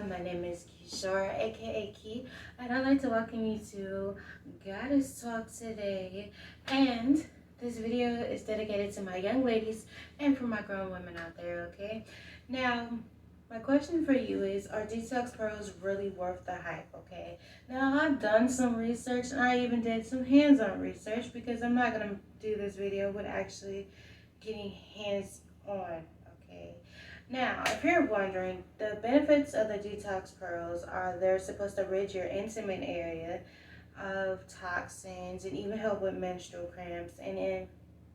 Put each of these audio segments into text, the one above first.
My name is Kishore, aka Key, and I'd like to welcome you to Goddess Talk today. And this video is dedicated to my young ladies and for my grown women out there, okay? Now, my question for you is, are detox pearls really worth the hype, okay? Now, I've done some research and I even did some hands-on research because I'm not going to do this video with actually getting hands-on, okay? Now, if you're wondering, the benefits of the detox pearls are they're supposed to rid your intimate area of toxins and even help with menstrual cramps and in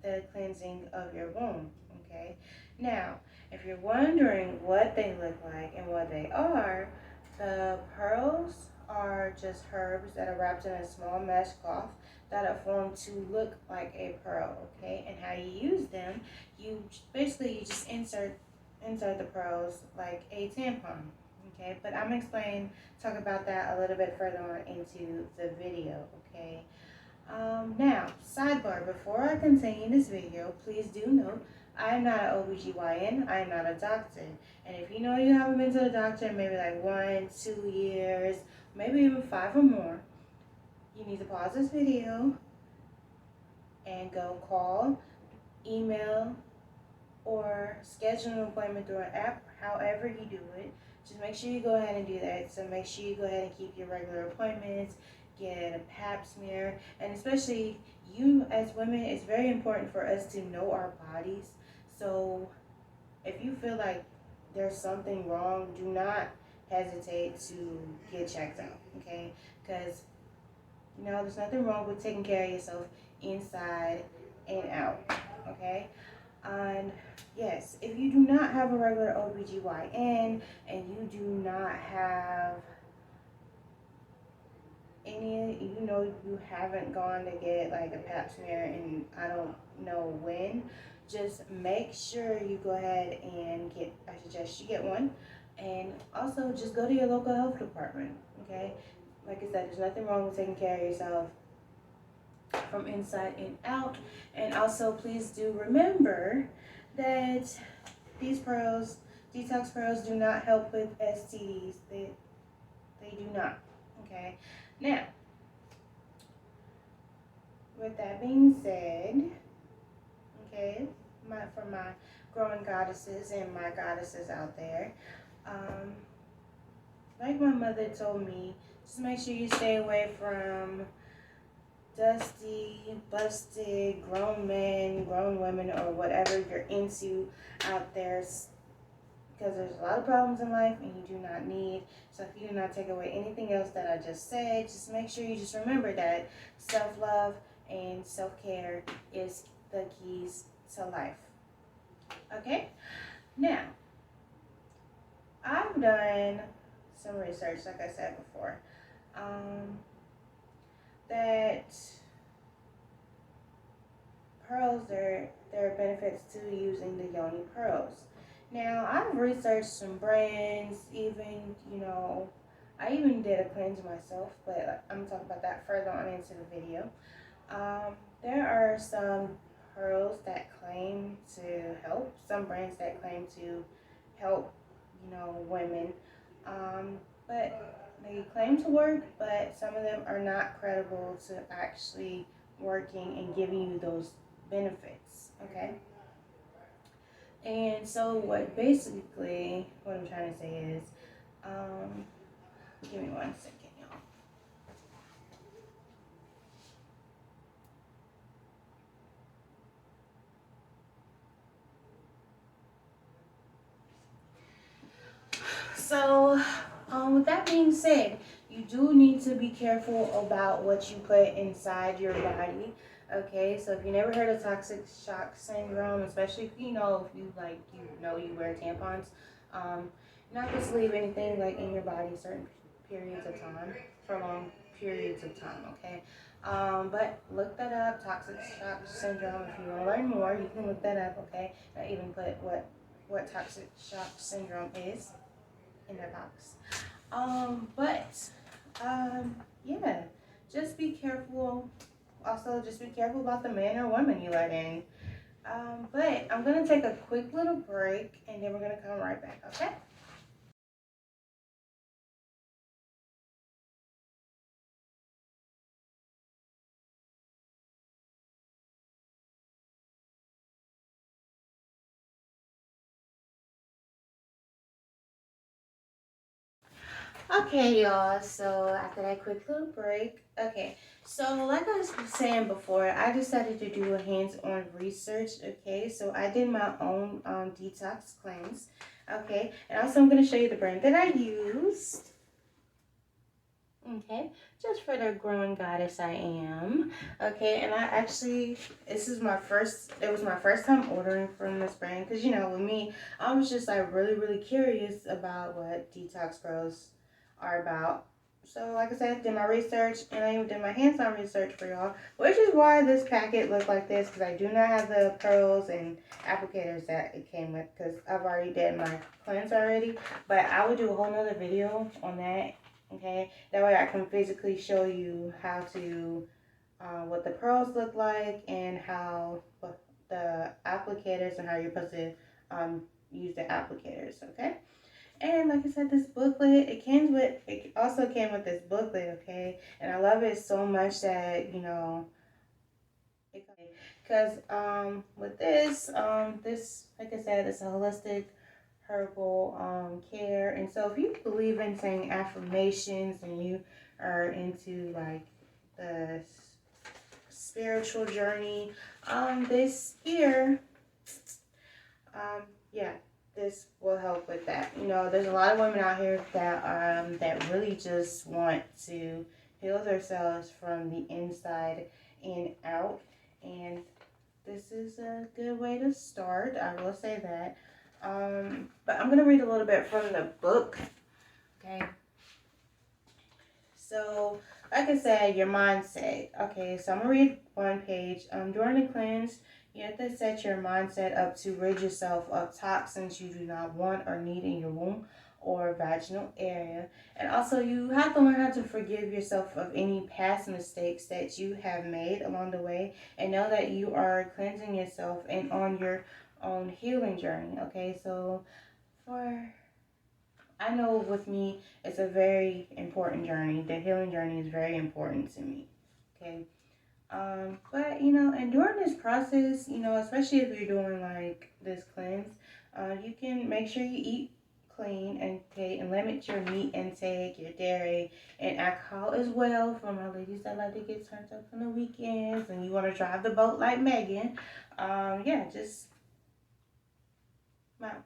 the cleansing of your womb, okay? Now, if you're wondering what they look like and what they are, the pearls are just herbs that are wrapped in a small mesh cloth that are formed to look like a pearl, okay? And how you use them, you just insert the pearls like a tampon, okay? But I'm going to talk about that a little bit further on into the video, okay? Now, sidebar, before I continue this video, please do note, I am not an OBGYN, I am not a doctor. And if you know you haven't been to the doctor in maybe like 1, 2 years, maybe even 5 or more, you need to pause this video and go call, email, or schedule an appointment through an app, however you do it. Just make sure you go ahead and do that. So make sure you go ahead and keep your regular appointments, get a pap smear, and especially you as women, it's very important for us to know our bodies. So if you feel like there's something wrong, do not hesitate to get checked out, okay? Because, you know, there's nothing wrong with taking care of yourself inside and out, okay? And yes, if you do not have a regular OBGYN and you do not have any, you haven't gone to get like a pap smear and I don't know when, just make sure you go ahead and I suggest you get one. And also just go to your local health department, okay? Like I said, there's nothing wrong with taking care of yourself from inside and out. And also please do remember that these pearls, detox pearls, do not help with STDs. They do not, okay? Now, with that being said, okay, for my growing goddesses and my goddesses out there, like my mother told me, just make sure you stay away from dusty, busted, grown men, grown women, or whatever you're into out there, because there's a lot of problems in life and you do not need. So if you do not take away anything else that I just said, just make sure you just remember that self-love and self-care is the keys to life. Okay? Now, I've done some research, like I said before, that pearls, there are benefits to using the yoni pearls. Now, I've researched some brands, even, I even did a cleanse myself, but I'm talking about that further on into the video. There are some pearls that claim to help, some brands that claim to help, women, but they claim to work, but some of them are not credible to actually working and giving you those benefits, okay? And so what I'm trying to say is, give me 1 second, y'all. So, with that being said, you do need to be careful about what you put inside your body. Okay, so if you never heard of toxic shock syndrome, especially if you wear tampons, you're not supposed to leave anything like in your body certain periods of time, for long periods of time, okay? But look that up, toxic shock syndrome. If you want to learn more, you can look that up, okay? I even put what toxic shock syndrome is in the box. Yeah, just be careful. Also, just be careful about the man or woman you let in. But I'm going to take a quick little break and then we're going to come right back, okay? Okay, y'all. So after that quick little break, okay. So like I was saying before, I decided to do a hands-on research. Okay, so I did my own detox cleanse. Okay, and also I'm gonna show you the brand that I used. Okay, just for the growing goddess I am. Okay, and I actually, this is my first, it was my first time ordering from this brand because, you know, with me, I was just like really curious about what detox pros are about. So, like I said, did my research and I even did my hands-on research for y'all, which is why this packet looked like this because I do not have the pearls and applicators that it came with because I've already did my cleanse already. But I would do a whole nother video on that. Okay, that way I can physically show you how to, what the pearls look like and how, what the applicators and how you're supposed to use the applicators, okay? And like I said, this booklet, it also came with this booklet, okay? And I love it so much that, you know, because with this, like I said, it's a holistic herbal care. And so if you believe in saying affirmations and you are into like the spiritual journey, this here, yeah, this will help with that. You know, there's a lot of women out here that really just want to heal themselves from the inside and out, and this is a good way to start. I will say that. But I'm gonna read a little bit from the book. Okay. So, like I said, your mindset. Okay, so I'm gonna read one page. During the cleanse, you have to set your mindset up to rid yourself of toxins you do not want or need in your womb or vaginal area. And also, you have to learn how to forgive yourself of any past mistakes that you have made along the way, and know that you are cleansing yourself and on your own healing journey. Okay, so for I know with me, it's a very important journey. The healing journey is very important to me. Okay. But you know, and during this process, you know, especially if you're doing like this cleanse, you can make sure you eat clean and okay, and limit your meat intake, your dairy, and alcohol as well. For my ladies that like to get turned up on the weekends and you want to drive the boat like Megan, yeah, just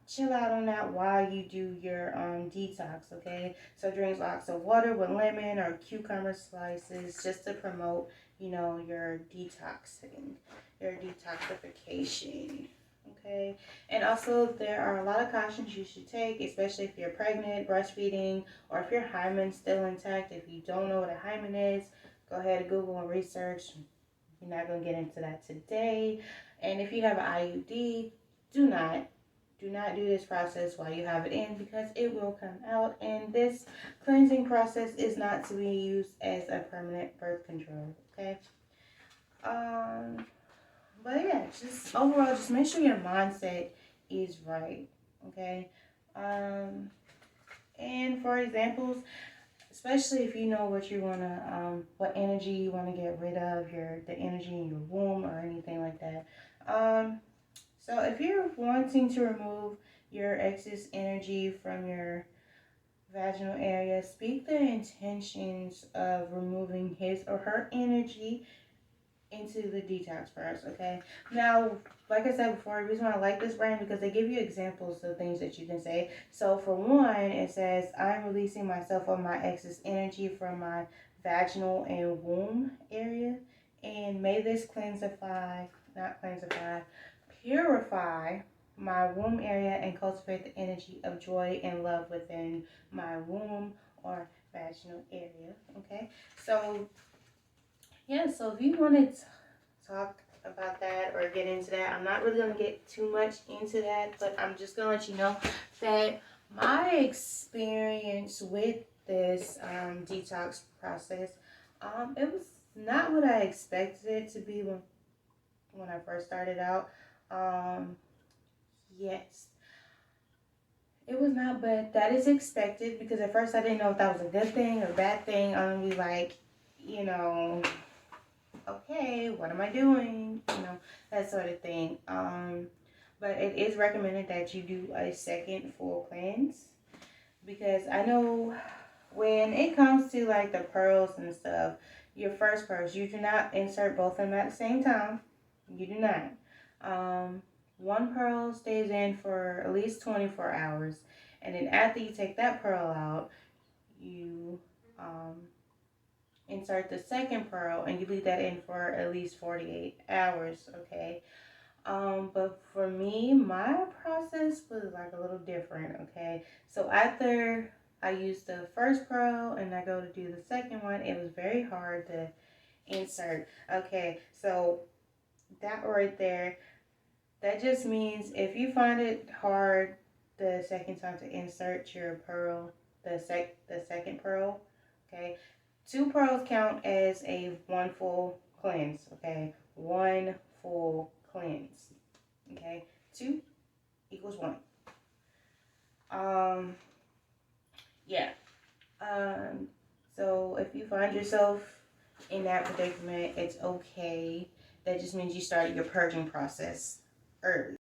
chill out on that while you do your detox, okay? So drink lots of water with lemon or cucumber slices just to promote, you know, your detoxing, your detoxification, okay? And also there are a lot of cautions you should take, especially if you're pregnant, breastfeeding, or if your hymen's still intact. If you don't know what a hymen is, go ahead and Google and research. We're not going to get into that today. And if you have an IUD, do not do this process while you have it in because it will come out, and this cleansing process is not to be used as a permanent birth control, okay? Um, but yeah, just overall, just make sure your mindset is right, okay? And for examples, especially if you know what you wanna, what energy you wanna get rid of, the energy in your womb or anything like that. So if you're wanting to remove your excess energy from your vaginal area, speak the intentions of removing his or her energy into the detox first, okay? Now, like I said before, the reason why I like this brand because they give you examples of things that you can say. So for one, it says, I'm releasing myself of my excess energy from my vaginal and womb area, and may this purify my womb area and cultivate the energy of joy and love within my womb or vaginal area, okay? So yeah, so if you want to talk about that or get into that, I'm not really going to get too much into that, but I'm just going to let you know that my experience with this detox process, it was not what I expected it to be when I first started out. Yes, it was not, but that is expected because at first I didn't know if that was a good thing or a bad thing. I'm gonna be like, you know, okay, what am I doing? You know, that sort of thing. But it is recommended that you do a second full cleanse because I know when it comes to like the pearls and stuff, your first pearls, you do not insert both of them at the same time. You do not. One pearl stays in for at least 24 hours. And then after you take that pearl out, you insert the second pearl and you leave that in for at least 48 hours, okay? But for me, my process was like a little different, okay? So after I used the first pearl and I go to do the second one, it was very hard to insert. Okay, so that right there, that just means if you find it hard the second time to insert your pearl, the second pearl, okay, 2 pearls count as a one full cleanse, okay? One full cleanse, okay? 2 equals 1. Um, yeah. Um, so if you find yourself in that predicament, it's okay. That just means you started your purging process early.